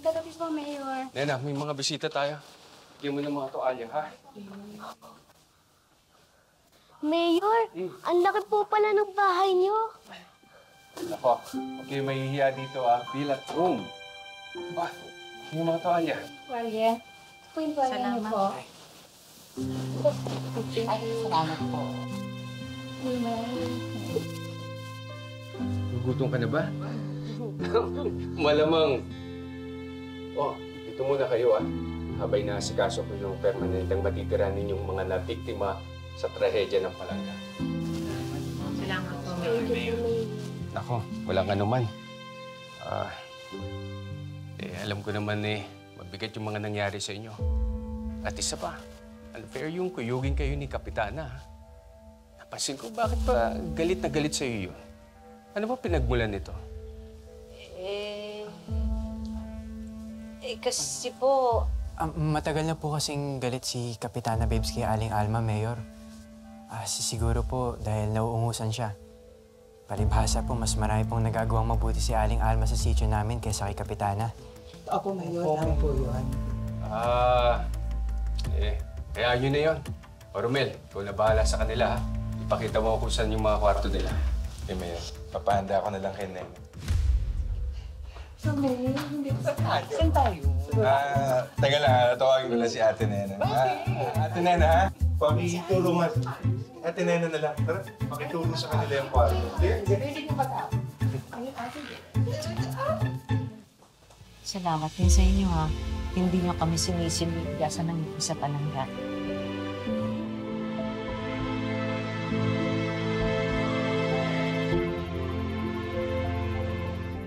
Magandang gabi po, Mayor. Nena, may mga bisita tayo. Bigyan mo ng mga toalya, ha? Mayor, ang laki po pala ng bahay niyo. Ako, okay, mahihiya dito, Bilat room. Ba, yung mga toalya. Walya. Po yung bahay niyo po. Ay, salamat po. Gugutom ka na ba? Malamang. Oh, dito muna kayo, Habay na asikaso ko yung permanenteng matitira ninyong mga nabiktima sa trahedya ng Palangga. Salamat po, Mayor. Nako, walang anuman. Alam ko naman mabigat yung mga nangyari sa inyo. At isa pa, unfair yung kuyugin kayo ni Kapitana. Napansin ko, bakit pa galit na galit sa iyo yun? Ano ba pinagmulan nito? Kasi po... Matagal na po kasing galit si Kapitana Babes kay Aling Alma, Mayor. Siguro po dahil nauungusan siya. Palibhasa po, mas marami pong nagagawang mabuti si Aling Alma sa sitio namin kaysa kay Kapitana. Opo, Mayor. Tama po yun. Kaya yun na yun. O Romel, ikaw na bahala sa kanila, ha? Ipakita mo kung saan yung mga kwarto nila. Okay, Mayor. Papahanda ako na lang kay Neng. So, Mayor, hindi pa tayo. Saan tayo? Teka lang, tawagin ko lang si Ate Nena. Ate Nena, ha? Pakituro nga. Ate Nena na lang. Tara, pakituro sa kanila yung kwarto. Ready na ba tayo? Salamat din sa inyo, ha. Hindi niyo kami sinisilbigasan ng isa Palangga.